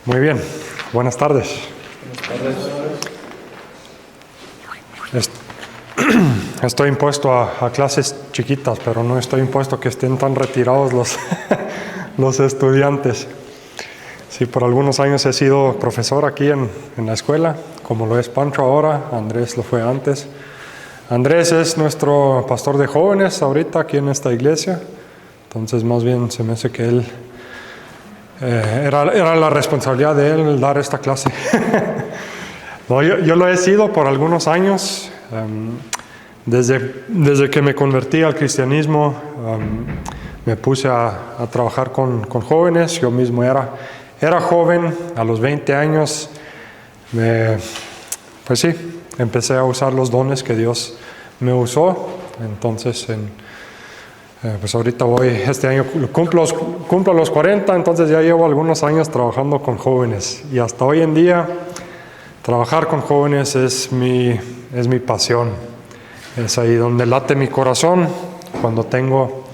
Muy bien, buenas tardes. Estoy impuesto a clases chiquitas, pero no estoy impuesto que estén tan retirados los estudiantes. Sí, por algunos años he sido profesor aquí en la escuela, como lo es Pancho ahora, Andrés lo fue antes. Andrés es nuestro pastor de jóvenes ahorita aquí en esta iglesia, entonces más bien se me hace que él era la responsabilidad de él dar esta clase. No, yo lo he sido por algunos años, desde que me convertí al cristianismo, me puse a trabajar con jóvenes. Yo mismo era joven, a los 20 años, pues sí, empecé a usar los dones que Dios me usó. Entonces, pues ahorita este año cumplo los 40, entonces ya llevo algunos años trabajando con jóvenes. Y hasta hoy en día, trabajar con jóvenes es mi pasión. Es ahí donde late mi corazón, cuando tengo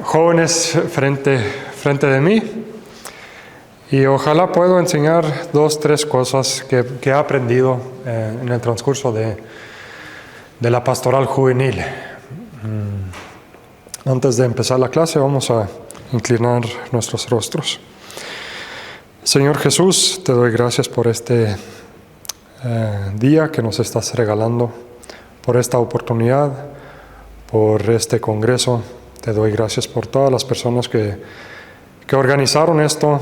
jóvenes frente de mí. Y ojalá puedo enseñar 2, 3 cosas que he aprendido en el transcurso de la pastoral juvenil. Antes de empezar la clase, vamos a inclinar nuestros rostros. Señor Jesús, te doy gracias por este día que nos estás regalando, por esta oportunidad, por este congreso. Te doy gracias por todas las personas que organizaron esto,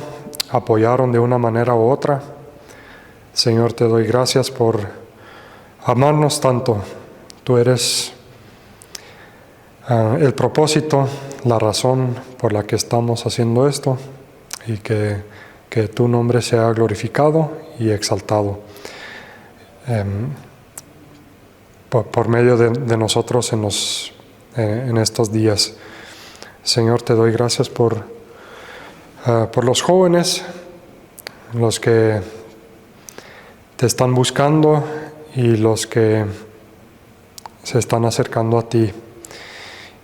apoyaron de una manera u otra. Señor, te doy gracias por amarnos tanto. Tú eres el propósito, la razón por la que estamos haciendo esto, y que tu nombre sea glorificado y exaltado por medio de nosotros en estos días. Señor, te doy gracias por los jóvenes, los que te están buscando y los que se están acercando a ti.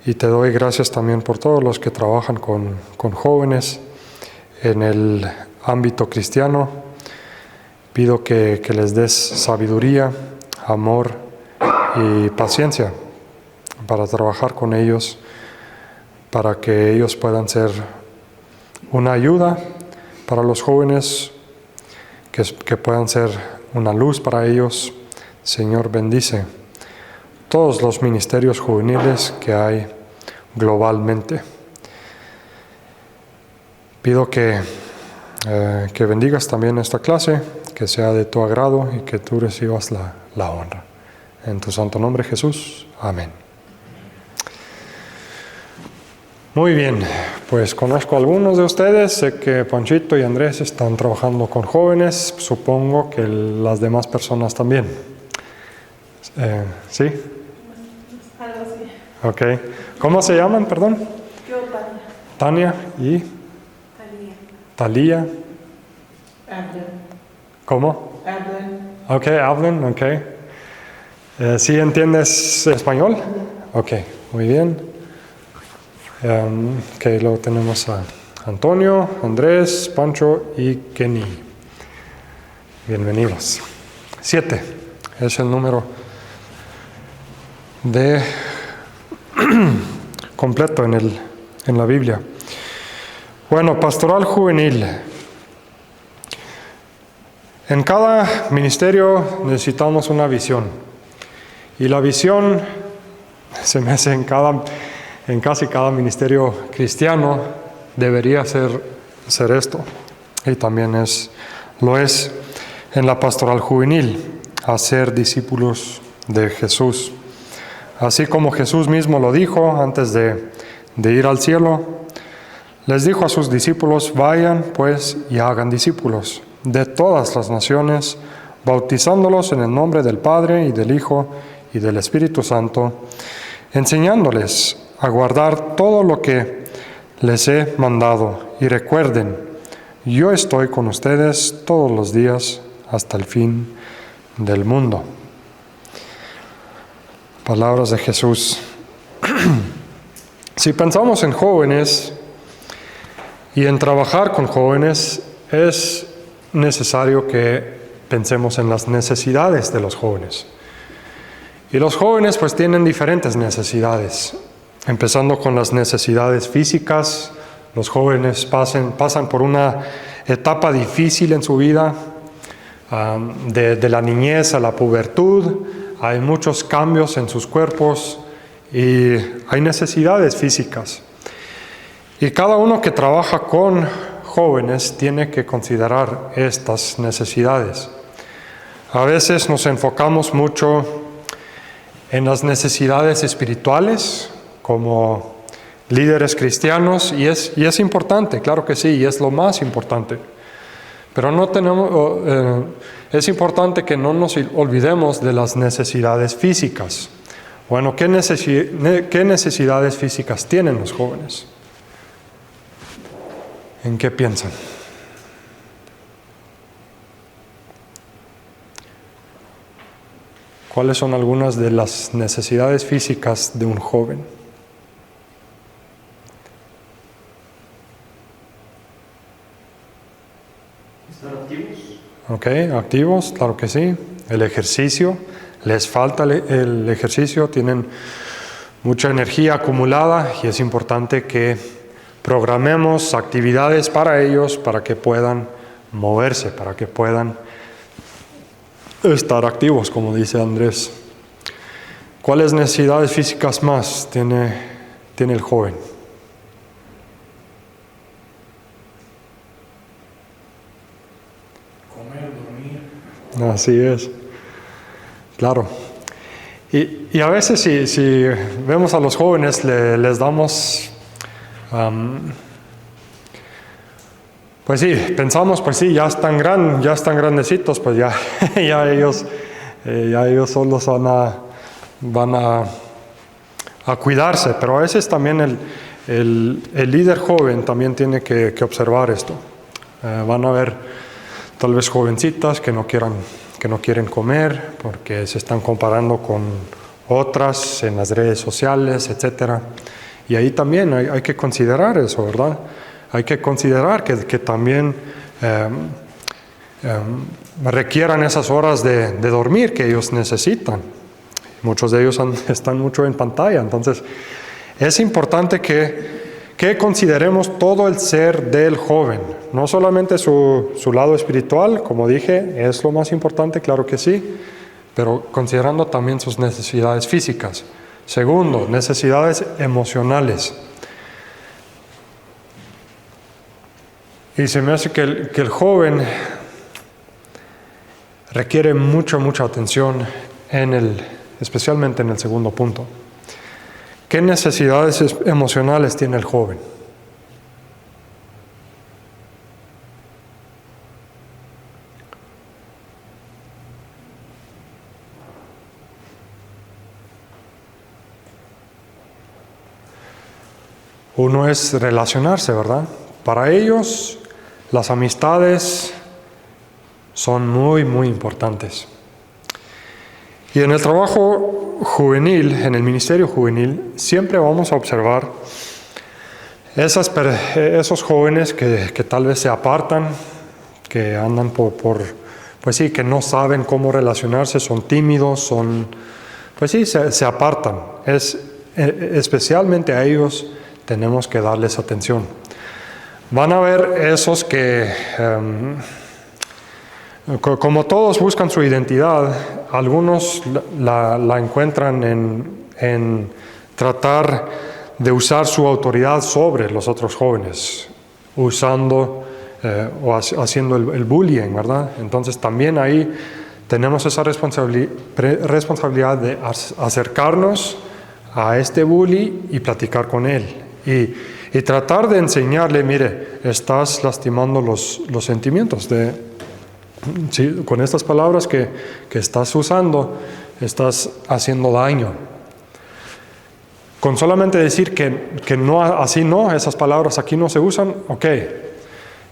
Y te doy gracias también por todos los que trabajan con jóvenes en el ámbito cristiano. Pido que les des sabiduría, amor y paciencia para trabajar con ellos, para que ellos puedan ser una ayuda para los jóvenes, que puedan ser una luz para ellos. Señor, bendice todos los ministerios juveniles que hay globalmente. Pido que bendigas también esta clase, que sea de tu agrado y que tú recibas la honra. En tu santo nombre, Jesús. Amén. Muy bien, pues conozco a algunos de ustedes, sé que Panchito y Andrés están trabajando con jóvenes, supongo que las demás personas también. ¿Sí? Algo así. Ok. ¿Cómo se llaman, perdón? Yo, Tania. Tania y Talía. Talía. Abden. ¿Cómo? Abden. Ok, hablan, ok. ¿Sí entiendes español? Ok, muy bien. Ok, luego tenemos a Antonio, Andrés, Pancho y Kenny. Bienvenidos. 7 es el número completo en la Biblia. Bueno, pastoral juvenil. En cada ministerio necesitamos una visión. Y la visión se me hace en casi cada ministerio cristiano debería ser esto. Y también lo es en la pastoral juvenil, hacer discípulos de Jesús. Así como Jesús mismo lo dijo antes de ir al cielo, les dijo a sus discípulos: vayan pues y hagan discípulos de todas las naciones, bautizándolos en el nombre del Padre y del Hijo y del Espíritu Santo, enseñándoles a guardar todo lo que les he mandado. Y recuerden, yo estoy con ustedes todos los días hasta el fin del mundo. Palabras de Jesús. Si pensamos en jóvenes y en trabajar con jóvenes, es necesario que pensemos en las necesidades de los jóvenes. Y los jóvenes pues tienen diferentes necesidades, empezando con las necesidades físicas. Los jóvenes pasan por una etapa difícil en su vida, de la niñez a la pubertad. Hay muchos cambios en sus cuerpos y hay necesidades físicas. Y cada uno que trabaja con jóvenes tiene que considerar estas necesidades. A veces nos enfocamos mucho en las necesidades espirituales como líderes cristianos, y es importante, claro que sí, y es lo más importante. Pero es importante que no nos olvidemos de las necesidades físicas. Bueno, ¿qué necesidades físicas tienen los jóvenes? ¿En qué piensan? ¿Cuáles son algunas de las necesidades físicas de un joven? ¿Estar activos? Ok, activos, claro que sí. El ejercicio, les falta el ejercicio, tienen mucha energía acumulada y es importante que programemos actividades para ellos para que puedan moverse, para que puedan estar activos, como dice Andrés. ¿Cuáles necesidades físicas más tiene el joven? Comer, dormir. Así es, claro. Y a veces si vemos a los jóvenes, les damos, pues sí, pensamos, pues sí, ya están grandecitos, pues ya, ya ellos solos van a cuidarse. Pero a veces también el líder joven también tiene que observar esto. Van a haber tal vez jovencitas que no quieren comer porque se están comparando con otras en las redes sociales, etcétera. Y ahí también hay que considerar eso, ¿verdad? Hay que considerar que también requieran esas horas de dormir que ellos necesitan. Muchos de ellos están mucho en pantalla, entonces es importante que consideremos todo el ser del joven, no solamente su lado espiritual, como dije, es lo más importante, claro que sí, pero considerando también sus necesidades físicas. Segundo, necesidades emocionales. Y se me hace que el joven requiere mucha atención especialmente en el segundo punto. ¿Qué necesidades emocionales tiene el joven? Uno es relacionarse, ¿verdad? Para ellos, las amistades son muy importantes. Y en el trabajo juvenil, en el ministerio juvenil, siempre vamos a observar esos jóvenes que tal vez se apartan, que andan pues sí, que no saben cómo relacionarse, son tímidos, pues sí, se apartan. Especialmente a ellos tenemos que darles atención. Van a ver esos que, como todos buscan su identidad, algunos la encuentran en tratar de usar su autoridad sobre los otros jóvenes, usando o haciendo el bullying, ¿verdad? Entonces también ahí tenemos esa responsabilidad de acercarnos a este bully y platicar con él. Y tratar de enseñarle, mire, estás lastimando los sentimientos sí, con estas palabras que estás usando, estás haciendo daño. Con solamente decir que no, así no, esas palabras aquí no se usan, ok.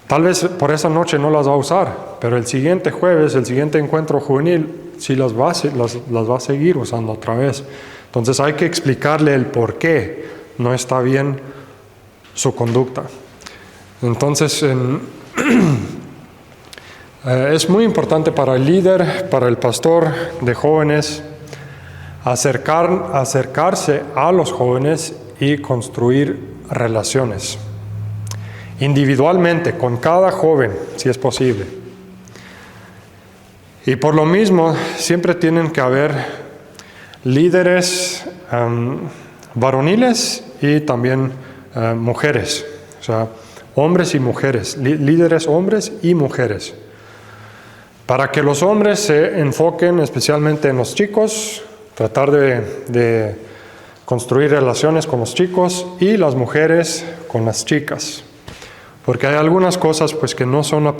Tal vez por esa noche no las va a usar, pero el siguiente jueves, el siguiente encuentro juvenil, sí las va a seguir usando otra vez. Entonces hay que explicarle el por qué no está bien su conducta. Entonces, Es muy importante para el líder, para el pastor de jóvenes, acercarse a los jóvenes y construir relaciones. Individualmente, con cada joven, si es posible. Y por lo mismo, siempre tienen que haber líderes varoniles y también mujeres. O sea, hombres y mujeres, líderes hombres y mujeres. Para que los hombres se enfoquen especialmente en los chicos, tratar de construir relaciones con los chicos, y las mujeres con las chicas. Porque hay algunas cosas pues que no son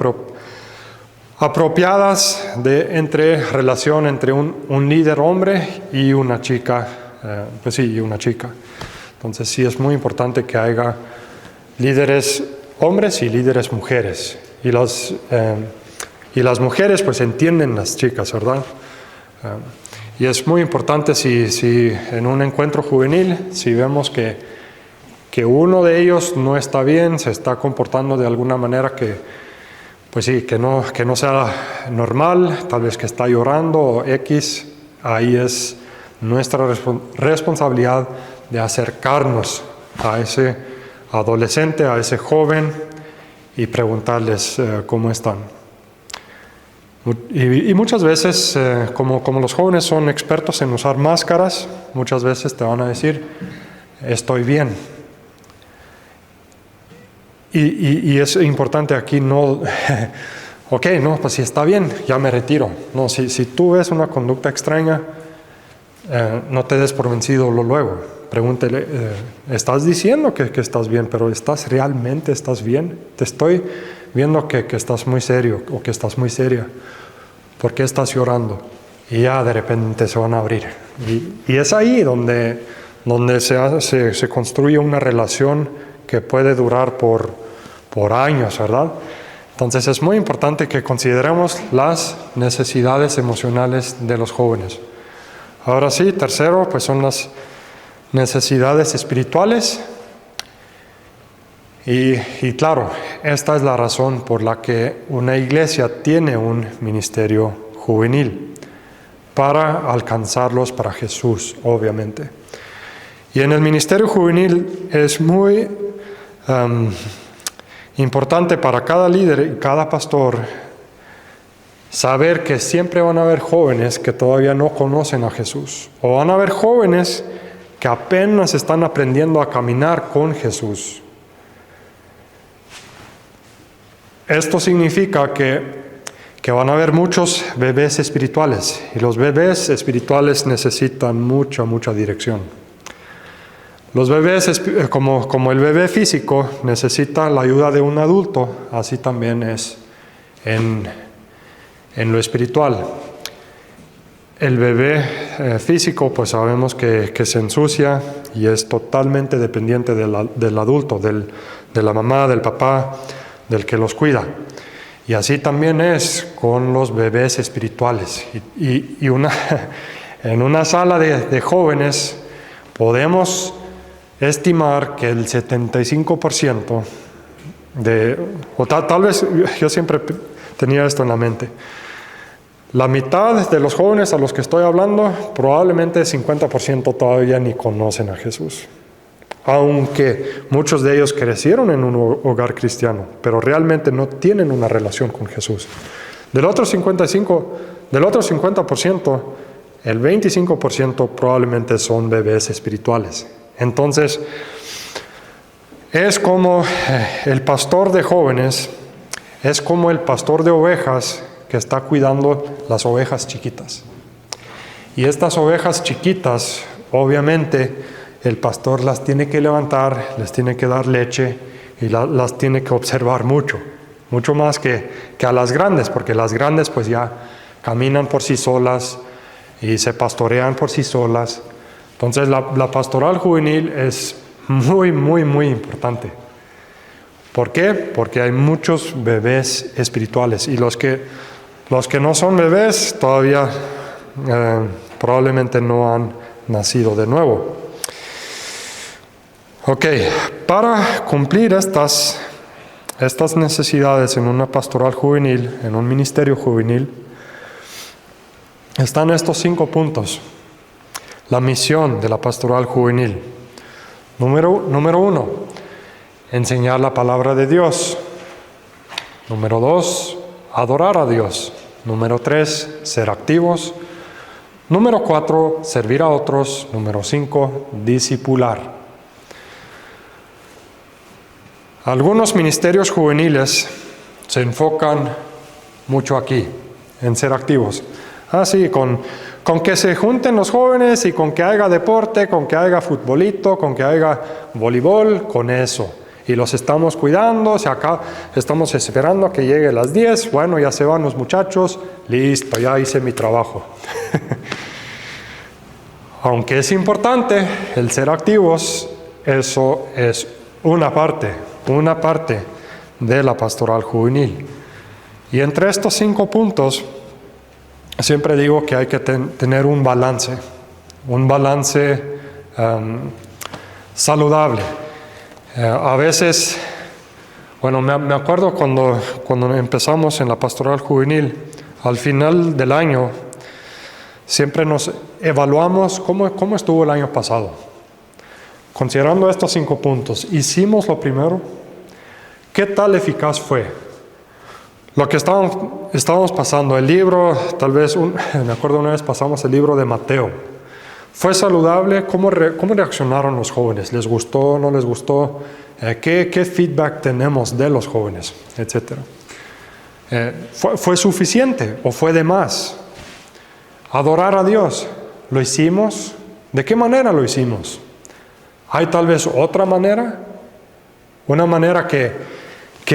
apropiadas entre relación entre un líder hombre y una chica, y una chica. Entonces sí es muy importante que haya líderes hombres y líderes mujeres. Y las mujeres pues entienden las chicas, ¿verdad? Y es muy importante si en un encuentro juvenil, si vemos que uno de ellos no está bien, se está comportando de alguna manera que no sea normal, tal vez que está llorando o X, ahí es nuestra responsabilidad de acercarnos a ese adolescente, a ese joven, y preguntarles cómo están. Y muchas veces, como los jóvenes son expertos en usar máscaras, muchas veces te van a decir, estoy bien. Y es importante aquí no, pues si está bien, ya me retiro. No, si tú ves una conducta extraña, no te des por vencido luego. Pregúntele, estás diciendo que estás bien, pero ¿realmente estás bien? Te estoy viendo que estás muy serio o que estás muy seria. ¿Por qué estás llorando? Y ya de repente se van a abrir. Y es ahí donde se construye una relación que puede durar por años, ¿verdad? Entonces es muy importante que consideremos las necesidades emocionales de los jóvenes. Ahora sí, tercero, pues son las necesidades espirituales. Y claro, esta es la razón por la que una iglesia tiene un ministerio juvenil, para alcanzarlos para Jesús, obviamente. Y en el ministerio juvenil es muy importante para cada líder y cada pastor saber que siempre van a haber jóvenes que todavía no conocen a Jesús, o van a haber jóvenes que apenas están aprendiendo a caminar con Jesús. Esto significa que van a haber muchos bebés espirituales, y los bebés espirituales necesitan mucha dirección. Los bebés, como el bebé físico, necesita la ayuda de un adulto, así también es en lo espiritual. El bebé físico, pues sabemos que se ensucia y es totalmente dependiente del adulto, de la mamá, del papá, del que los cuida. Y así también es con los bebés espirituales. En una sala de jóvenes podemos estimar que el 75% tal vez, yo siempre tenía esto en la mente, la mitad de los jóvenes a los que estoy hablando, probablemente 50% todavía ni conocen a Jesús. Aunque muchos de ellos crecieron en un hogar cristiano, pero realmente no tienen una relación con Jesús. Del otro 50%, el 25% probablemente son bebés espirituales. Entonces, es como el pastor de jóvenes, es como el pastor de ovejas que está cuidando las ovejas chiquitas. Y estas ovejas chiquitas, obviamente, el pastor las tiene que levantar, les tiene que dar leche y las tiene que observar mucho más que a las grandes, porque las grandes pues ya caminan por sí solas y se pastorean por sí solas. Entonces la pastoral juvenil es muy importante. ¿Por qué? Porque hay muchos bebés espirituales, y los que no son bebés todavía probablemente no han nacido de nuevo. Ok, para cumplir estas estas necesidades en una pastoral juvenil, en un ministerio juvenil, están estos 5 puntos. La misión de la pastoral juvenil. Número 1, enseñar la palabra de Dios. Número 2, adorar a Dios. Número 3, ser activos. Número 4, servir a otros. Número 5, discipular. Algunos ministerios juveniles se enfocan mucho aquí, en ser activos. Sí, con que se junten los jóvenes y con que haga deporte, con que haga futbolito, con que haga voleibol, con eso. Y los estamos cuidando, acá estamos esperando a que llegue las 10, bueno, ya se van los muchachos, listo, ya hice mi trabajo. Aunque es importante el ser activos, eso es una parte de la pastoral juvenil. Y entre estos 5 puntos, siempre digo que hay que tener un balance saludable. A veces, bueno, me acuerdo cuando empezamos en la pastoral juvenil, al final del año, siempre nos evaluamos cómo estuvo el año pasado. Considerando estos 5 puntos, hicimos lo primero, ¿qué tal eficaz fue? Lo que estábamos pasando, el libro, tal vez, me acuerdo una vez pasamos el libro de Mateo. ¿Fue saludable? ¿Cómo reaccionaron los jóvenes? ¿Les gustó? ¿No les gustó? ¿Qué feedback tenemos de los jóvenes? Etcétera. ¿Fue suficiente o fue de más? Adorar a Dios, ¿lo hicimos? ¿De qué manera lo hicimos? ¿Hay tal vez otra manera? Una manera que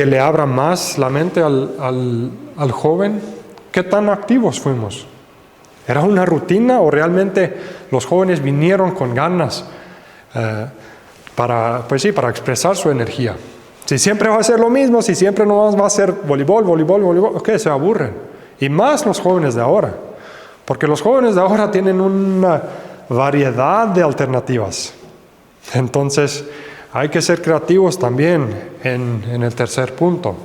le abra más la mente al joven. ¿Qué tan activos fuimos? ¿Era una rutina o realmente los jóvenes vinieron con ganas para expresar su energía? Si siempre va a ser lo mismo, si siempre no va a ser voleibol, ok, se aburren. Y más los jóvenes de ahora, porque los jóvenes de ahora tienen una variedad de alternativas. Entonces, hay que ser creativos también en el tercer punto.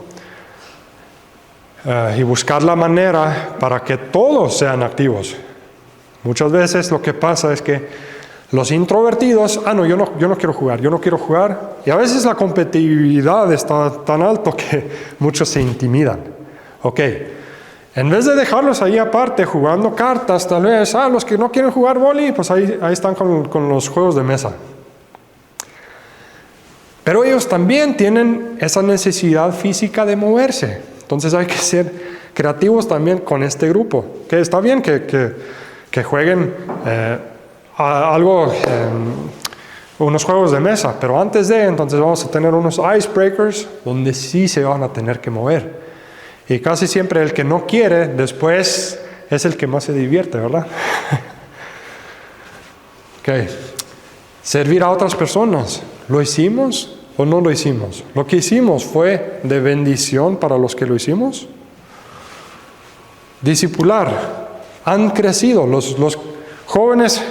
Y buscar la manera para que todos sean activos. Muchas veces lo que pasa es que los introvertidos, yo no quiero jugar. Y a veces la competitividad está tan alto que muchos se intimidan. Ok, en vez de dejarlos ahí aparte jugando cartas, tal vez, los que no quieren jugar vóley, pues ahí están con los juegos de mesa. Pero ellos también tienen esa necesidad física de moverse. Entonces hay que ser creativos también con este grupo. Que está bien que jueguen unos juegos de mesa, pero entonces vamos a tener unos icebreakers donde sí se van a tener que mover. Y casi siempre el que no quiere, después es el que más se divierte, ¿verdad? Ok. Servir a otras personas. ¿Lo hicimos o no lo hicimos? ¿Lo que hicimos fue de bendición para los que lo hicimos? Discipular. Han crecido. Los jóvenes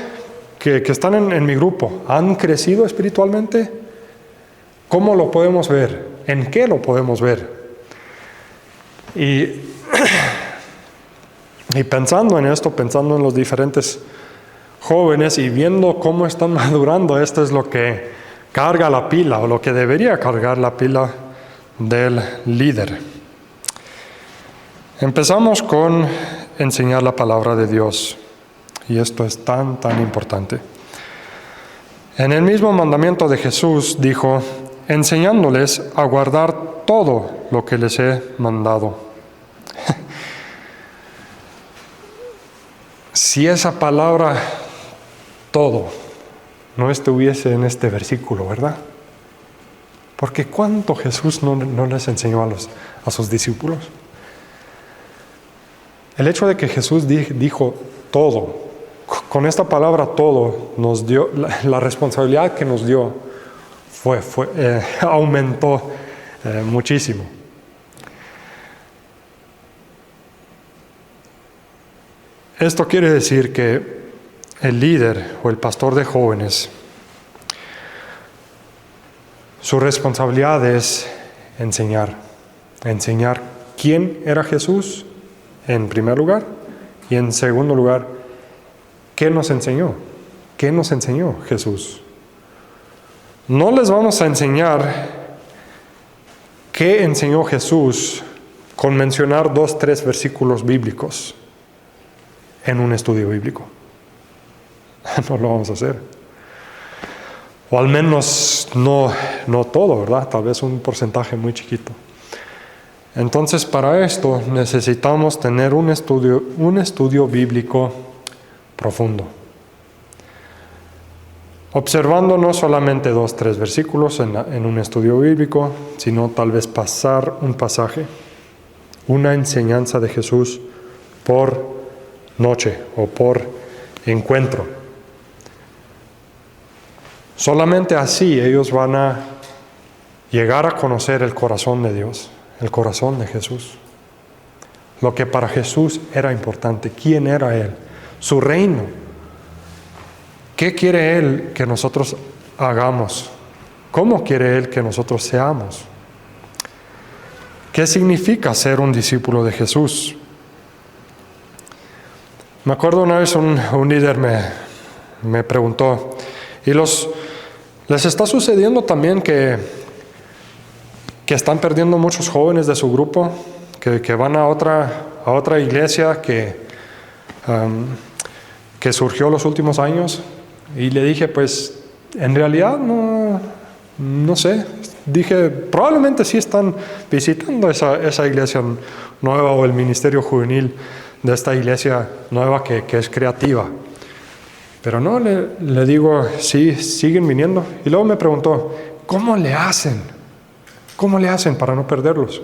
que están en mi grupo, ¿han crecido espiritualmente? ¿Cómo lo podemos ver? ¿En qué lo podemos ver? Y pensando en esto, pensando en los diferentes jóvenes y viendo cómo están madurando, esto es lo que carga la pila o lo que debería cargar la pila del líder. Empezamos con enseñar la palabra de Dios y esto es tan importante. En el mismo mandamiento de Jesús dijo, enseñándoles a guardar todo lo que les he mandado. Si esa palabra todo no estuviese en este versículo, ¿verdad? Porque ¿cuánto Jesús no les enseñó a sus discípulos? El hecho de que Jesús dijo todo, con esta palabra todo, nos dio la responsabilidad que nos dio aumentó muchísimo. Esto quiere decir que el líder o el pastor de jóvenes, su responsabilidad es enseñar. Enseñar quién era Jesús, en primer lugar, y en segundo lugar, ¿qué nos enseñó? ¿Qué nos enseñó Jesús? No les vamos a enseñar qué enseñó Jesús con mencionar 2, 3 versículos bíblicos en un estudio bíblico. No lo vamos a hacer. O al menos no todo, ¿verdad? Tal vez un porcentaje muy chiquito. Entonces, para esto necesitamos tener un estudio bíblico profundo. Observando no solamente 2, 3 versículos en un estudio bíblico, sino tal vez pasar un pasaje, una enseñanza de Jesús por noche o por encuentro. Solamente así ellos van a llegar a conocer el corazón de Dios, el corazón de Jesús. Lo que para Jesús era importante, quién era Él, su reino. ¿Qué quiere Él que nosotros hagamos? ¿Cómo quiere Él que nosotros seamos? ¿Qué significa ser un discípulo de Jesús? Me acuerdo una vez un líder me preguntó, ¿y les está sucediendo también que están perdiendo muchos jóvenes de su grupo, que van a otra iglesia que surgió los últimos años? Y le dije, pues, en realidad no sé. Dije, probablemente sí están visitando esa iglesia nueva o el ministerio juvenil de esta iglesia nueva que es creativa. Pero no, le digo, sí, siguen viniendo. Y luego me preguntó, ¿cómo le hacen? ¿Cómo le hacen para no perderlos?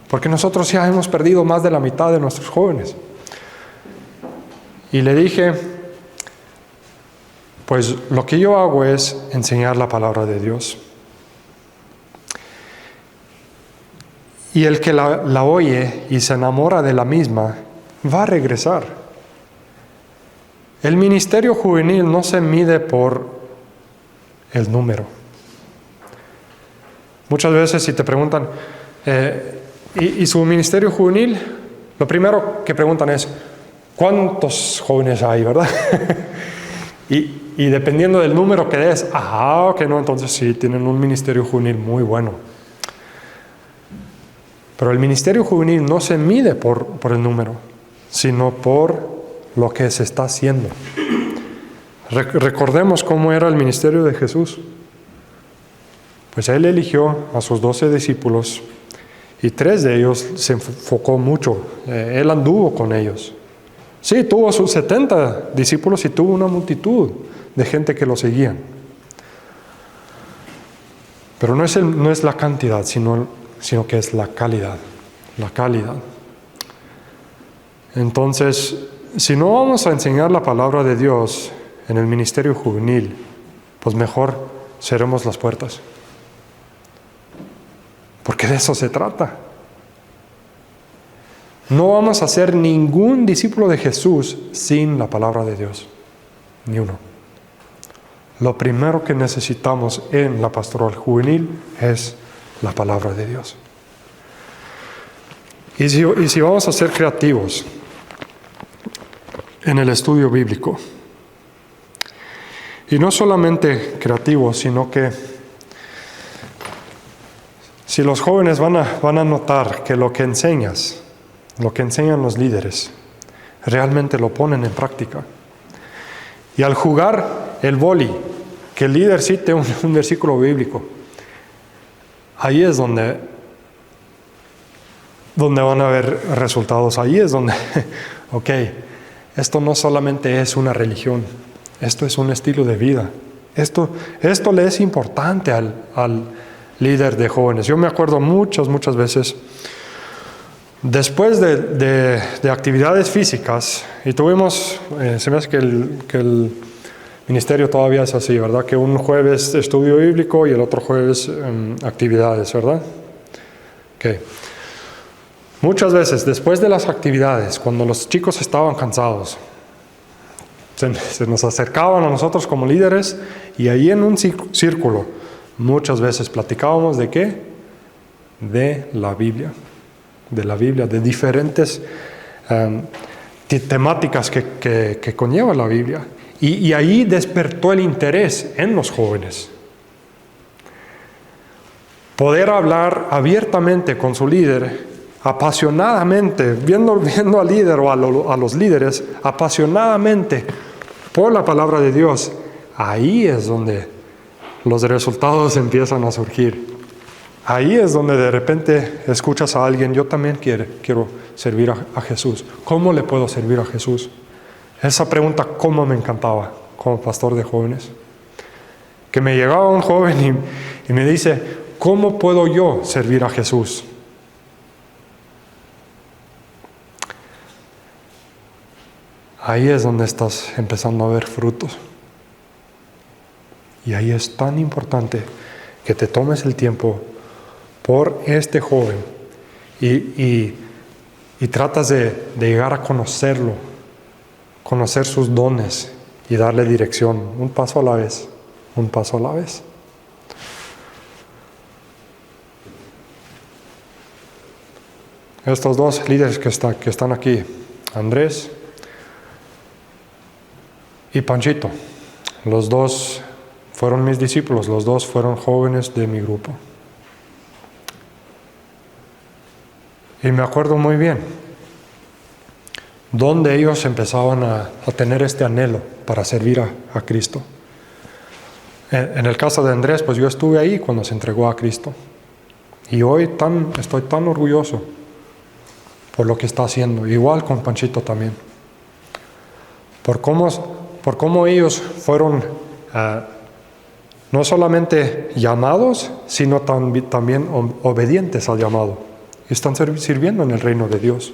Porque nosotros ya hemos perdido más de la mitad de nuestros jóvenes. Y le dije, pues lo que yo hago es enseñar la palabra de Dios. Y el que la oye y se enamora de la misma, va a regresar. El ministerio juvenil no se mide por el número. Muchas veces si te preguntan, ¿y su ministerio juvenil? Lo primero que preguntan es, ¿cuántos jóvenes hay, verdad? y dependiendo del número que des, que no, entonces sí, tienen un ministerio juvenil muy bueno. Pero el ministerio juvenil no se mide por el número, sino por lo que se está haciendo. Recordemos cómo era el ministerio de Jesús. Pues Él eligió a sus 12 discípulos y 3 de ellos se enfocó mucho. Él anduvo con ellos. Sí, tuvo sus 70 discípulos y tuvo una multitud de gente que lo seguían. Pero no es la cantidad, sino que es la calidad. La calidad. Entonces, si no vamos a enseñar la palabra de Dios en el ministerio juvenil, pues mejor cerremos las puertas. Porque de eso se trata. No vamos a ser ningún discípulo de Jesús sin la palabra de Dios. Ni uno. Lo primero que necesitamos en la pastoral juvenil es la palabra de Dios. Y si vamos a ser creativos en el estudio bíblico, y no solamente creativos, sino que si los jóvenes van a notar que lo que enseñan los líderes, realmente lo ponen en práctica. Y al jugar el vóley, que el líder cite un versículo bíblico, ahí es donde van a haber resultados. Ahí es donde, esto no solamente es una religión, esto es un estilo de vida. Esto le es importante al líder de jóvenes. Yo me acuerdo muchas veces, después de actividades físicas, y tuvimos, se me hace que el ministerio todavía es así, ¿verdad? Que un jueves estudio bíblico y el otro jueves actividades, ¿verdad? Muchas veces, después de las actividades, cuando los chicos estaban cansados, se nos acercaban a nosotros como líderes y ahí en un círculo, muchas veces platicábamos ¿de qué? de la Biblia, de diferentes temáticas que conlleva la Biblia. Y ahí despertó el interés en los jóvenes. Poder hablar abiertamente con su líder, apasionadamente, viendo al líder o a los líderes, apasionadamente por la palabra de Dios, ahí es donde los resultados empiezan a surgir. Ahí es donde de repente escuchas a alguien, yo también quiero servir a Jesús. ¿Cómo le puedo servir a Jesús? Esa pregunta, cómo me encantaba como pastor de jóvenes. Que me llegaba un joven y me dice, ¿cómo puedo yo servir a Jesús? Ahí es donde estás empezando a ver frutos. Y ahí es tan importante que te tomes el tiempo por este joven y tratas de llegar a conocerlo, conocer sus dones y darle dirección, un paso a la vez, un paso a la vez. Estos dos líderes que están aquí, Andrés y Panchito, los dos fueron mis discípulos, los dos fueron jóvenes de mi grupo. Y me acuerdo muy bien donde ellos empezaban a tener este anhelo para servir a Cristo. En el caso de Andrés, pues yo estuve ahí cuando se entregó a Cristo. Y hoy estoy tan orgulloso por lo que está haciendo. Igual con Panchito también. Por cómo ellos fueron no solamente llamados, sino también obedientes al llamado. Están sirviendo en el reino de Dios.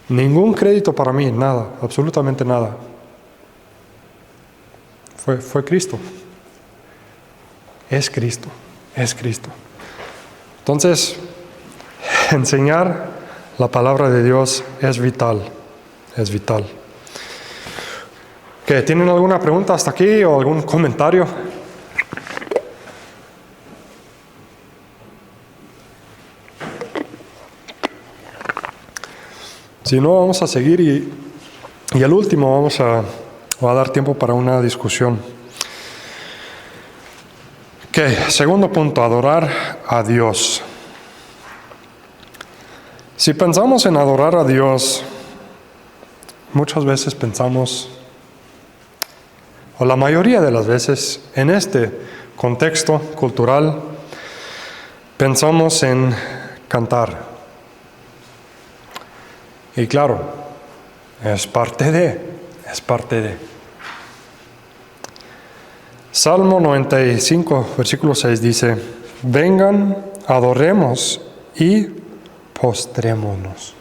Ningún crédito para mí, nada, absolutamente nada. Fue Cristo. Es Cristo, es Cristo. Entonces, enseñar la palabra de Dios es vital, es vital. ¿Qué, tienen alguna pregunta hasta aquí o algún comentario? Si no, vamos a seguir y al último vamos a dar tiempo para una discusión. Segundo punto, adorar a Dios. Si pensamos en adorar a Dios, muchas veces pensamos, o la mayoría de las veces, en este contexto cultural, pensamos en cantar. Y claro, es parte de. Salmo 95, versículo 6 dice, vengan, adoremos y postrémonos.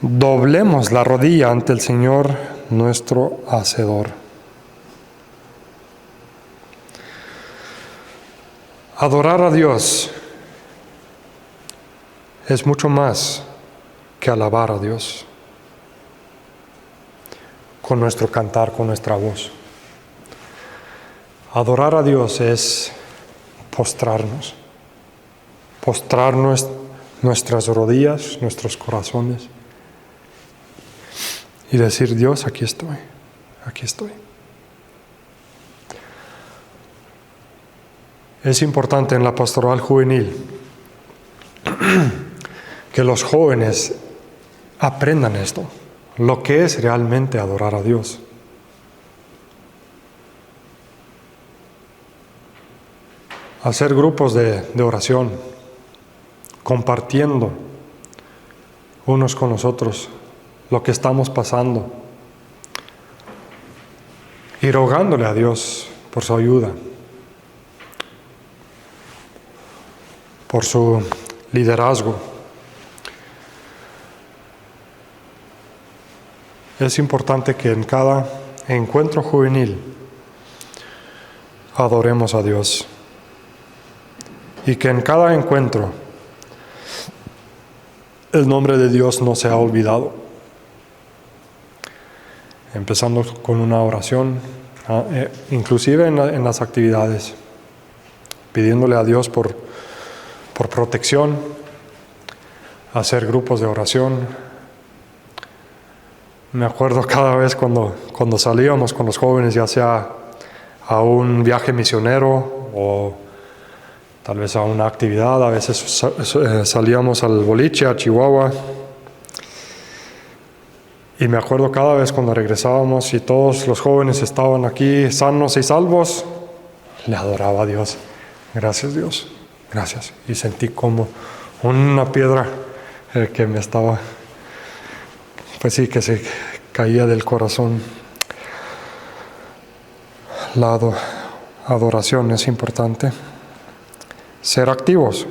Doblemos la rodilla ante el Señor, nuestro Hacedor. Adorar a Dios es mucho más que alabar a Dios con nuestro cantar, con nuestra voz. Adorar a Dios es postrarnos nuestras rodillas, nuestros corazones y decir, Dios, aquí estoy. Es importante en la pastoral juvenil que los jóvenes aprendan esto, lo que es realmente adorar a Dios. Hacer grupos de oración, compartiendo unos con los otros lo que estamos pasando y rogándole a Dios por su ayuda, por su liderazgo. Es importante que en cada encuentro juvenil adoremos a Dios y que en cada encuentro el nombre de Dios no sea olvidado. Empezando con una oración, inclusive en las actividades, pidiéndole a Dios por protección, hacer grupos de oración. Me acuerdo cada vez cuando salíamos con los jóvenes, ya sea a un viaje misionero o tal vez a una actividad, a veces salíamos al boliche, a Chihuahua. Y me acuerdo cada vez cuando regresábamos y todos los jóvenes estaban aquí sanos y salvos, le adoraba a Dios. Gracias, Dios, gracias. Y sentí como una piedra que me estaba, pues sí, que se caía del corazón. La adoración es importante. Ser activos.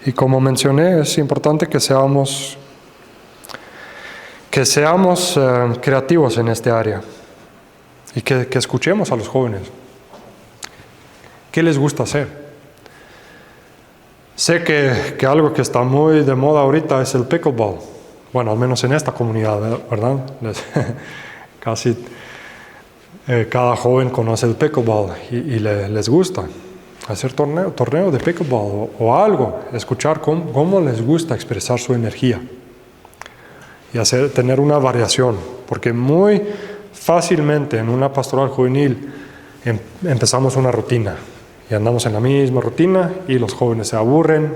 Y como mencioné, es importante que seamos creativos en este área y que escuchemos a los jóvenes. ¿Qué les gusta hacer? Sé que algo que está muy de moda ahorita es el pickleball. Bueno, al menos en esta comunidad, ¿verdad? Casi cada joven conoce el pickleball y les gusta hacer torneo de pickleball o algo, escuchar cómo les gusta expresar su energía y tener una variación, porque muy fácilmente en una pastoral juvenil empezamos una rutina y andamos en la misma rutina y los jóvenes se aburren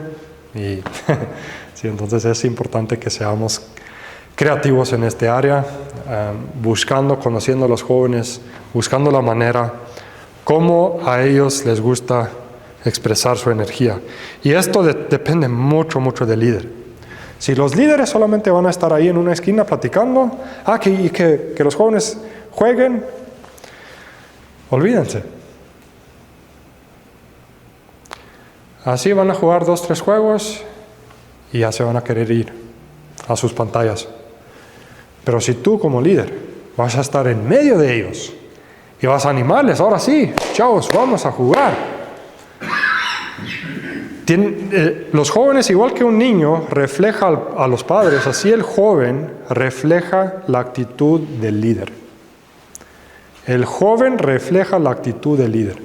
y sí, entonces es importante que seamos creativos en este área, conociendo a los jóvenes, buscando la manera cómo a ellos les gusta expresar su energía. Y esto depende mucho del líder. Si los líderes solamente van a estar ahí en una esquina platicando, que los jóvenes jueguen, olvídense. Así van a jugar 2-3 juegos y ya se van a querer ir a sus pantallas. Pero si tú como líder vas a estar en medio de ellos y vas a animarles, ahora sí, chavos, vamos a jugar. Los jóvenes, igual que un niño, refleja a los padres, así el joven refleja la actitud del líder. El joven refleja la actitud del líder.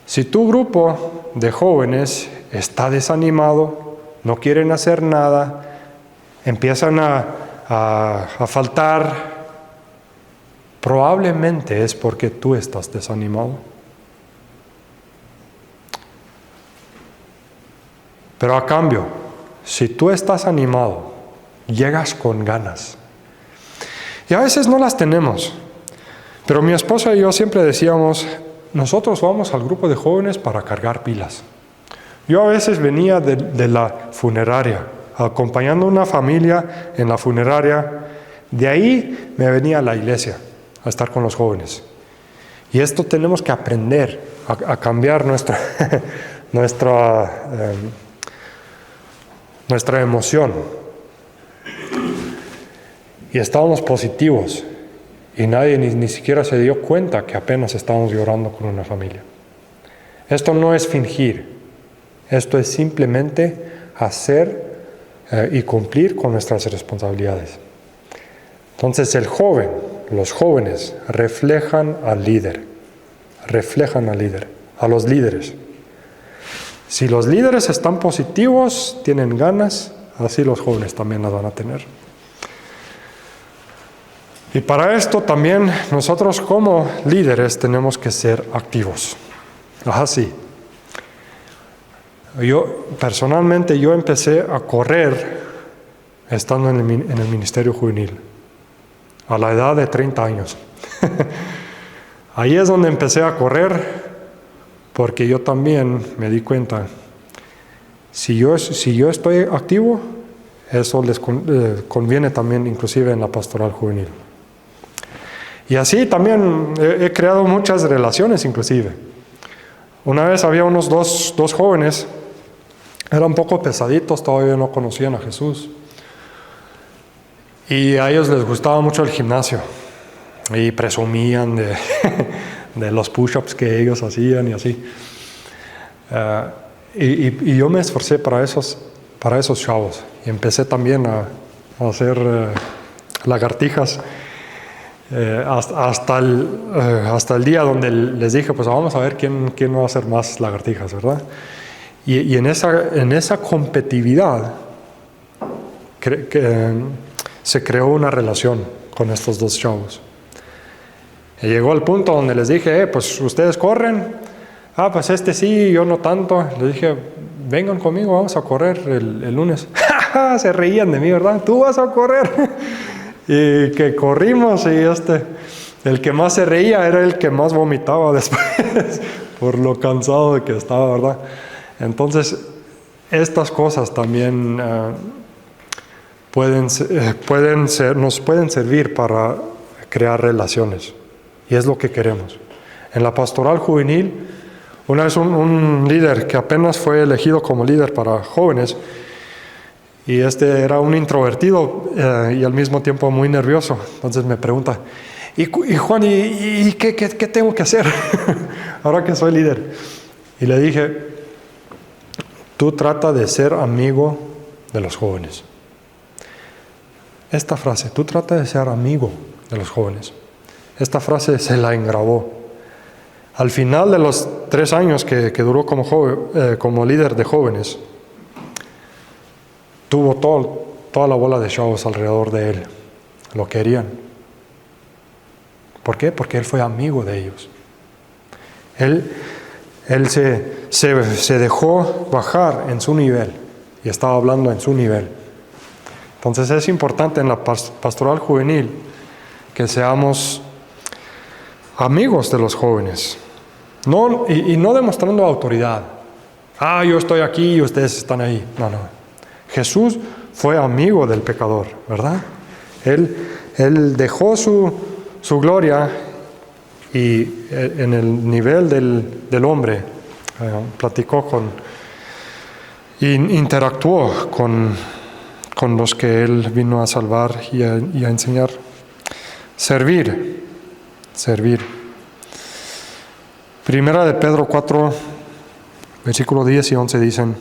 Si tu grupo de jóvenes está desanimado, no quieren hacer nada, empiezan a faltar, probablemente es porque tú estás desanimado. Pero a cambio, si tú estás animado, llegas con ganas. Y a veces no las tenemos. Pero mi esposa y yo siempre decíamos, nosotros vamos al grupo de jóvenes para cargar pilas. Yo a veces venía de la funeraria, acompañando a una familia en la funeraria. De ahí me venía a la iglesia a estar con los jóvenes. Y esto tenemos que aprender a cambiar nuestra emoción. Y estábamos positivos. Y nadie ni siquiera se dio cuenta que apenas estábamos llorando con una familia. Esto no es fingir. Esto es simplemente hacer y cumplir con nuestras responsabilidades. Entonces los jóvenes reflejan al líder, a los líderes. Si los líderes están positivos, tienen ganas, así los jóvenes también las van a tener. Y para esto también nosotros como líderes tenemos que ser activos. Así. Personalmente yo empecé a correr estando en el ministerio juvenil, a la edad de 30 años. Ahí es donde empecé a correr, porque yo también me di cuenta, si yo estoy activo, eso les conviene también inclusive en la pastoral juvenil. Y así también he creado muchas relaciones inclusive. Una vez había unos dos jóvenes, eran un poco pesaditos, todavía no conocían a Jesús. Y a ellos les gustaba mucho el gimnasio. Y presumían de los push-ups que ellos hacían y así. Y yo me esforcé para esos chavos. Y empecé también a hacer lagartijas. hasta el día donde les dije, pues vamos a ver quién va a hacer más lagartijas, ¿verdad? Y en esa competitividad se creó una relación con estos dos chavos. Y llegó al punto donde les dije, pues ustedes corren. Pues este sí, yo no tanto. Les dije, vengan conmigo, vamos a correr el lunes. Se reían de mí, ¿verdad? Tú vas a correr. Y que corrimos y el que más se reía era el que más vomitaba después por lo cansado de que estaba, ¿verdad? Entonces, estas cosas también nos pueden servir para crear relaciones. Y es lo que queremos. En la pastoral juvenil, una vez un líder que apenas fue elegido como líder para jóvenes, y era un introvertido y al mismo tiempo muy nervioso. Entonces me pregunta, y Juan, ¿y qué tengo que hacer ahora que soy líder? Y le dije, tú trata de ser amigo de los jóvenes. Esta frase, tú trata de ser amigo de los jóvenes. Esta frase se la engrabó. Al final de los 3 años que duró como líder de jóvenes, tuvo toda la bola de chavos alrededor de él. Lo querían. ¿Por qué? Porque él fue amigo de ellos. Él se dejó bajar en su nivel y estaba hablando en su nivel. Entonces es importante en la pastoral juvenil que seamos amigos de los jóvenes. Y no demostrando autoridad. Yo estoy aquí y ustedes están ahí. No. Jesús fue amigo del pecador, ¿verdad? Él dejó su gloria y en el nivel del hombre platicó interactuó con los que él vino a salvar y a enseñar. Servir. Primera de Pedro 4, versículos 10 y 11 dicen,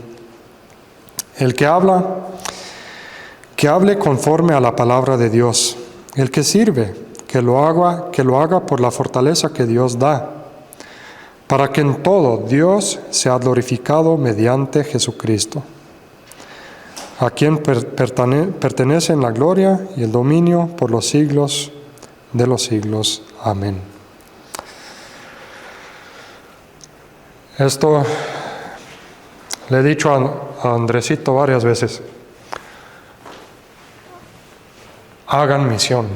el que habla, que hable conforme a la palabra de Dios. El que sirve, que lo haga por la fortaleza que Dios da, para que en todo Dios sea glorificado mediante Jesucristo, a quien pertenecen la gloria y el dominio por los siglos de los siglos. Amén. Esto le he dicho a Andresito varias veces. Hagan misión.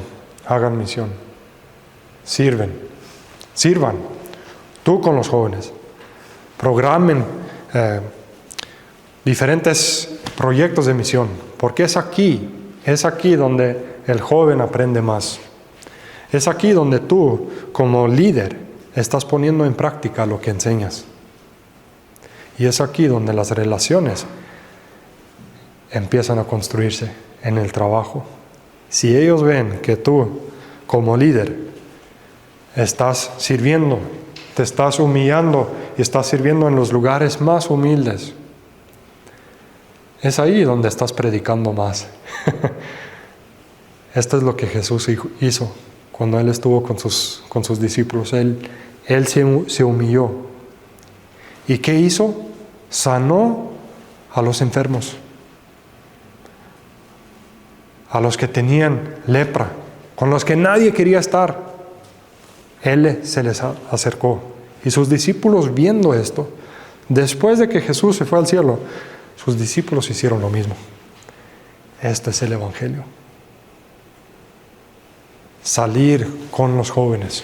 Sirvan. Tú con los jóvenes. Programen diferentes proyectos de misión, porque es aquí donde el joven aprende más. Es aquí donde tú, como líder, estás poniendo en práctica lo que enseñas. Y es aquí donde las relaciones empiezan a construirse en el trabajo. Si ellos ven que tú, como líder, estás sirviendo, te estás humillando y estás sirviendo en los lugares más humildes, es ahí donde estás predicando más. Esto es lo que Jesús hizo cuando Él estuvo con sus discípulos. Él se humilló. ¿Y qué hizo? Sanó a los enfermos, a los que tenían lepra, con los que nadie quería estar. Él se les acercó. Y sus discípulos, viendo esto, después de que Jesús se fue al cielo, sus discípulos hicieron lo mismo. Este es el Evangelio. Salir con los jóvenes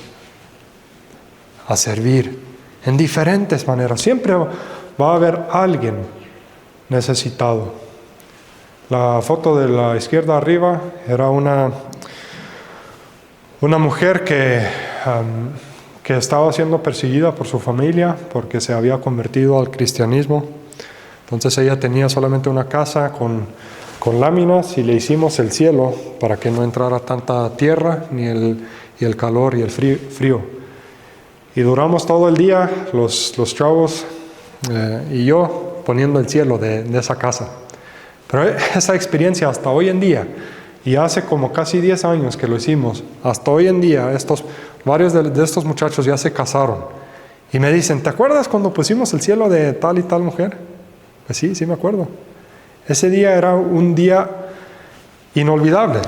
a servir en diferentes maneras. Siempre va a haber alguien necesitado. La foto de la izquierda arriba era una mujer que estaba siendo perseguida por su familia porque se había convertido al cristianismo. Entonces ella tenía solamente una casa con láminas y le hicimos el cielo para que no entrara tanta tierra ni el calor y el frío. Y duramos todo el día, los chavos y yo, poniendo el cielo de esa casa. Pero esa experiencia hasta hoy en día Y hace como casi 10 años que lo hicimos. Hasta hoy en día, varios de estos muchachos ya se casaron. Y me dicen, ¿te acuerdas cuando pusimos el cielo de tal y tal mujer? Pues sí, sí me acuerdo. Ese día era un día inolvidable.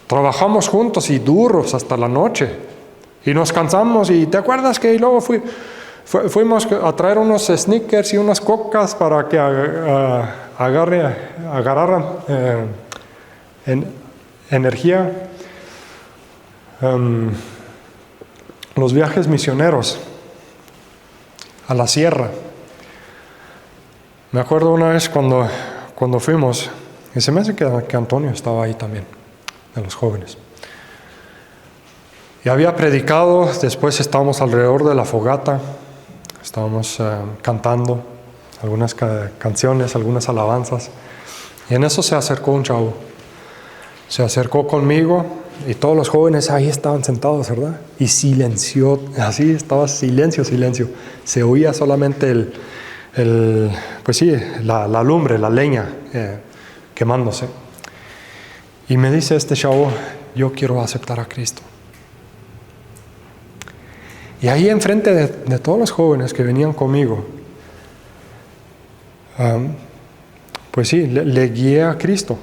Trabajamos juntos y duros hasta la noche. Y nos cansamos. Y ¿te acuerdas que luego fuimos a traer unos sneakers y unas cocas para que agarraran energía? Los viajes misioneros a la sierra. Me acuerdo una vez cuando fuimos, y se me hace que Antonio estaba ahí también, de los jóvenes. Y había predicado, después estábamos alrededor de la fogata, estábamos cantando algunas canciones, algunas alabanzas. Y en eso se acercó un chavo. Se acercó conmigo y todos los jóvenes ahí estaban sentados, ¿verdad? Y silenció, así estaba silencio. Se oía solamente pues sí, la lumbre, la leña quemándose. Y me dice este chavo, yo quiero aceptar a Cristo. Y ahí enfrente de todos los jóvenes que venían conmigo, pues sí, le guié a Cristo.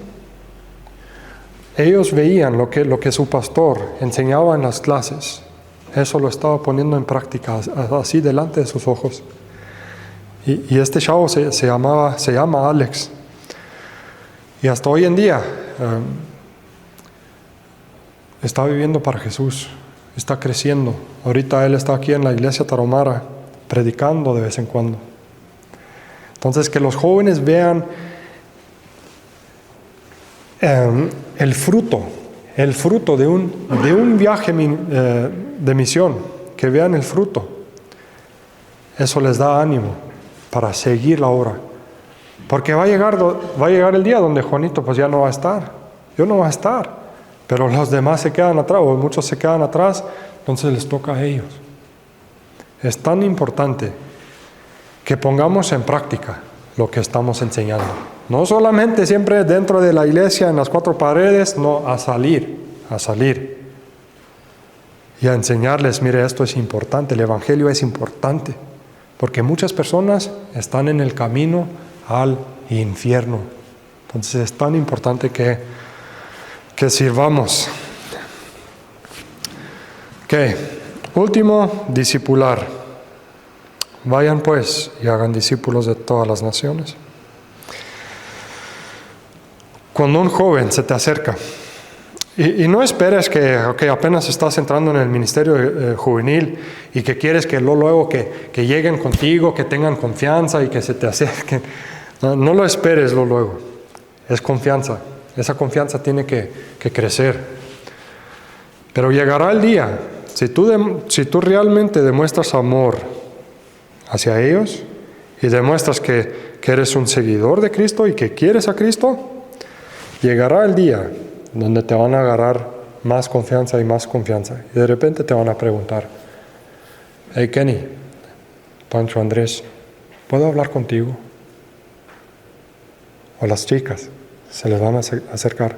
Ellos veían lo que su pastor enseñaba en las clases. Eso lo estaba poniendo en práctica, así delante de sus ojos. Y este chavo se llama Alex. Y hasta hoy en día está viviendo para Jesús, está creciendo. Ahorita él está aquí en la iglesia Tarahumara, predicando de vez en cuando. Entonces, que los jóvenes vean el fruto de un viaje de misión, que vean el fruto. Eso les da ánimo para seguir la obra. Porque va a llegar el día donde Juanito pues ya no va a estar. Yo no voy a estar. Pero los demás se quedan atrás, o muchos se quedan atrás, entonces les toca a ellos. Es tan importante que pongamos en práctica lo que estamos enseñando. No solamente siempre dentro de la iglesia, en las cuatro paredes, no, a salir. Y a enseñarles, mire, esto es importante, el Evangelio es importante. Porque muchas personas están en el camino al infierno. Entonces es tan importante que sirvamos. Último, discipular. Vayan pues y hagan discípulos de todas las naciones. Cuando un joven se te acerca, y no esperes que apenas estás entrando en el ministerio juvenil y que quieres que luego que lleguen contigo, que tengan confianza y que se te acerquen. No lo esperes luego. Es confianza. Esa confianza tiene que crecer. Pero llegará el día, si tú realmente demuestras amor hacia ellos y demuestras que eres un seguidor de Cristo y que quieres a Cristo, llegará el día donde te van a agarrar más confianza y más confianza. Y de repente te van a preguntar, hey Kenny, Pancho, Andrés, ¿puedo hablar contigo? O las chicas se les van a acercar,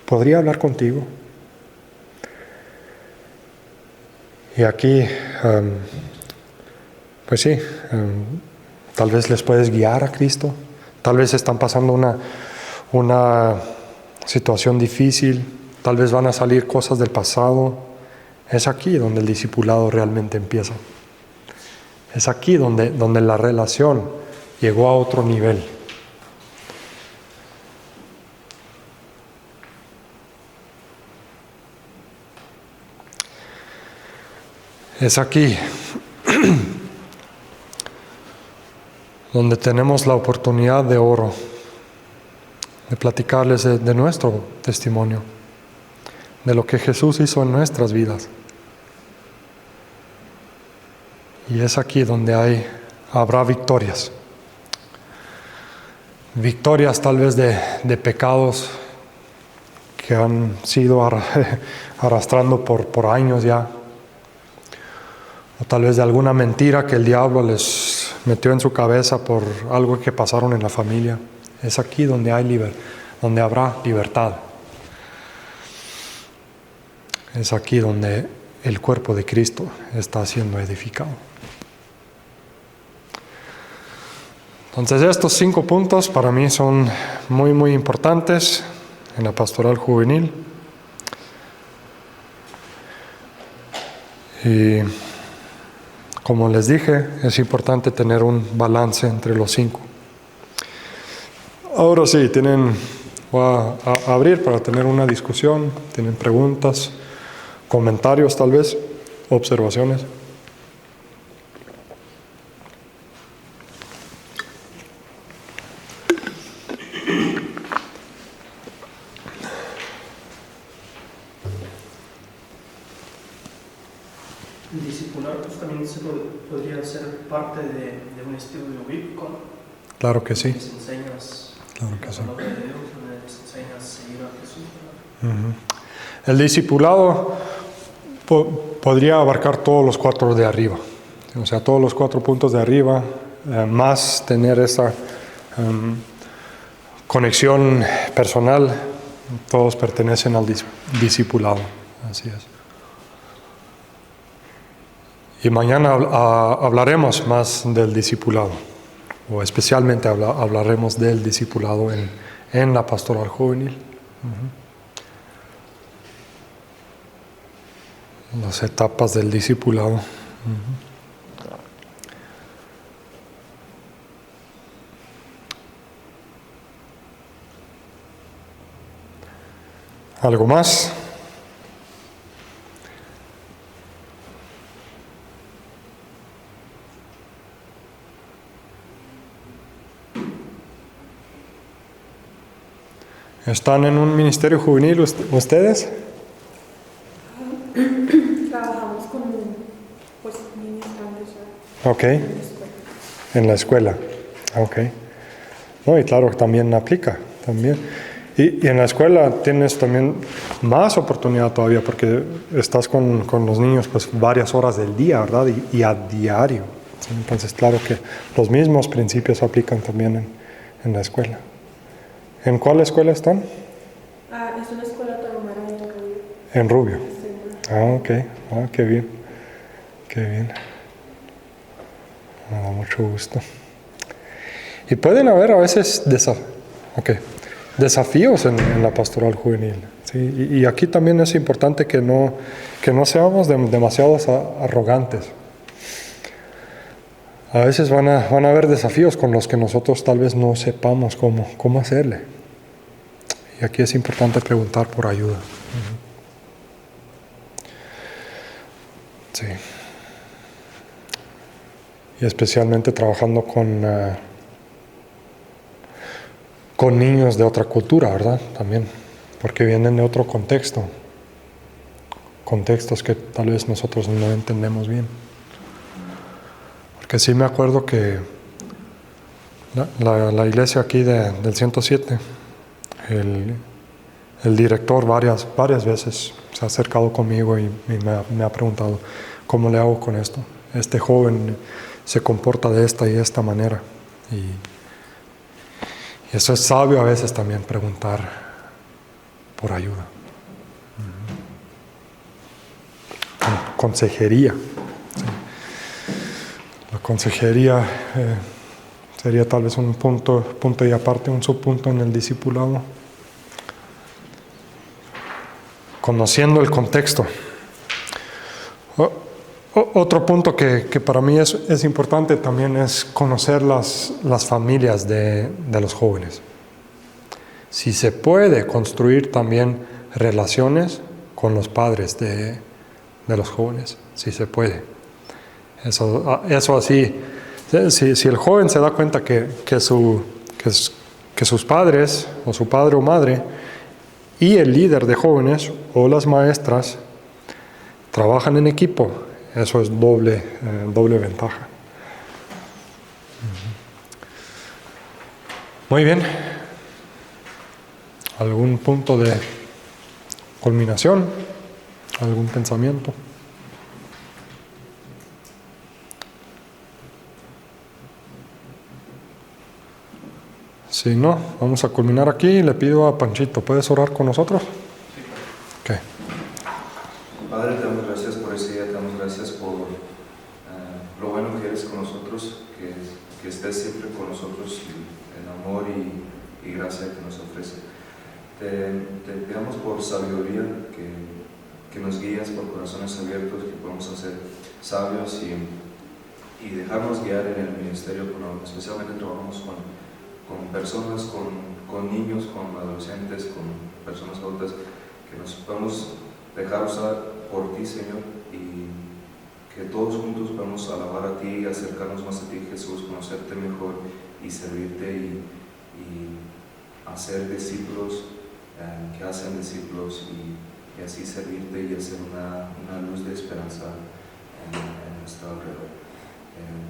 ¿podría hablar contigo? Y aquí, pues sí, tal vez les puedes guiar a Cristo, tal vez están pasando una situación difícil, tal vez van a salir cosas del pasado. Es aquí donde el discipulado realmente empieza. Es aquí donde la relación llegó a otro nivel. Es aquí donde tenemos la oportunidad de oro de platicarles de nuestro testimonio, de lo que Jesús hizo en nuestras vidas. Y es aquí donde habrá victorias. Victorias tal vez de pecados que han sido arrastrando por años ya. O tal vez de alguna mentira que el diablo les metió en su cabeza por algo que pasaron en la familia. Es aquí donde habrá libertad. es aquí donde el cuerpo de Cristo está siendo edificado. Entonces estos 5 puntos para mí son muy, muy importantes en la pastoral juvenil. Y como les dije, es importante tener un balance entre los 5. Ahora sí, voy a abrir para tener una discusión, tienen preguntas, comentarios tal vez, observaciones. El discipular pues, también podría ser parte de un estudio bíblico, ¿no? Claro que sí. Les enseñas Claro que la sí. palabra de Dios, donde les enseñas a seguir a Jesús, ¿verdad? Ujú. El discipulado podría abarcar todos los 4 de arriba, o sea, todos los 4 puntos de arriba, más tener esa conexión personal, todos pertenecen al discipulado, así es. Y mañana hablaremos más del discipulado, o especialmente hablaremos del discipulado en la pastoral juvenil. Las etapas del discipulado. ¿Algo más? ¿Están en un ministerio juvenil ustedes? Trabajamos con pues, ministrantes ya Ok, en la escuela. en la escuela. Ok. No, y claro, también aplica, también. Y en la escuela tienes también más oportunidad todavía porque estás con los niños pues varias horas del día, ¿verdad? Y a diario. ¿Sí? Entonces, claro que los mismos principios aplican también en la escuela. ¿En cuál escuela están? Es una escuela tarahumara en Rubio. En Rubio. Sí. Ok. Qué bien. Qué bien. Me da mucho gusto. Y pueden haber a veces desafíos en la pastoral juvenil. ¿Sí? Y aquí también es importante que no seamos demasiados arrogantes. A veces van a haber desafíos con los que nosotros tal vez no sepamos cómo hacerle. Y aquí es importante preguntar por ayuda. Sí. Y especialmente trabajando con niños de otra cultura, ¿verdad? También, porque vienen de otro contexto. Contextos que tal vez nosotros no entendemos bien. Porque sí me acuerdo que la iglesia aquí del 107, el director varias veces se ha acercado conmigo y me ha preguntado, ¿cómo le hago con esto? Este joven se comporta de esta y esta manera. Y eso es sabio a veces también, preguntar por ayuda. Consejería. Sí. La consejería sería tal vez un punto y aparte, un subpunto en el discipulado. Conociendo el contexto. Otro punto que para mí es importante también es conocer las familias de los jóvenes. Si se puede construir también relaciones con los padres de los jóvenes, si se puede. Eso así, si el joven se da cuenta que sus padres, o su padre o madre, y el líder de jóvenes, o las maestras, trabajan en equipo, eso es doble ventaja. Muy bien. ¿Algún punto de culminación? ¿Algún pensamiento? Si no, vamos a culminar aquí. Le pido a Panchito, ¿puedes orar con nosotros? Ok. por nosotros y el amor y gracia que nos ofrece. Te pedimos por sabiduría, que nos guías por corazones abiertos, que podamos ser sabios y dejarnos guiar en el ministerio, especialmente trabajamos con personas, con niños, con adolescentes, con personas adultas, que nos podamos dejar usar por ti, Señor, y que todos juntos podamos alabar a ti, acercarnos más a ti, Jesús, conocerte mejor y servirte y hacer discípulos que hacen discípulos y así servirte y hacer una luz de esperanza en nuestro alrededor.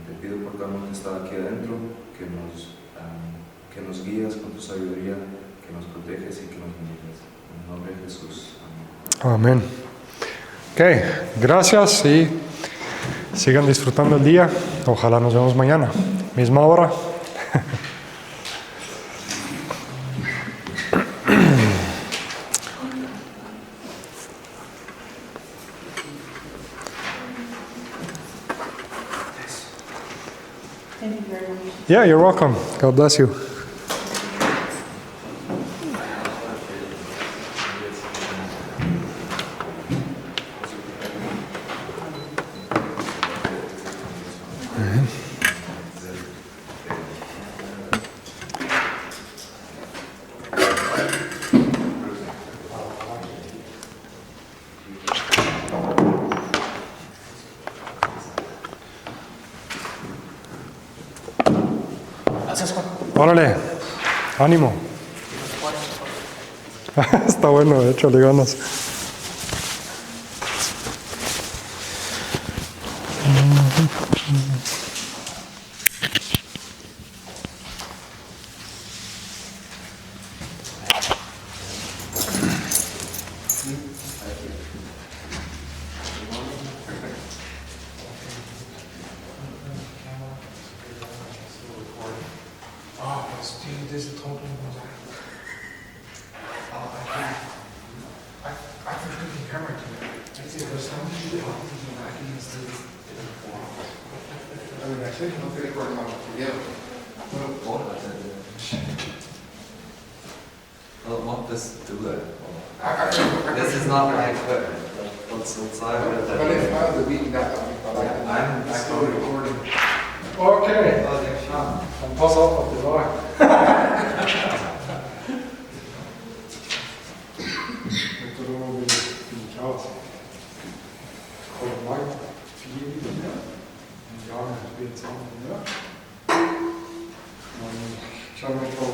Te pido por cada uno que está aquí adentro, que nos guías con tu sabiduría, que nos proteges y que nos bendigas. En el nombre de Jesús. Amén. Amén. Ok, gracias y sigan disfrutando el día. Ojalá nos vemos mañana, misma hora. Thank you very much. Yeah, you're welcome. God bless you. Órale, ánimo. Está bueno, échale ganas. Well, what does do that? This is not my equipment. What's inside of it? But if I was beating that, I'm still recording. Okej, Oh, they're shot. pass upp att det var. Kör med på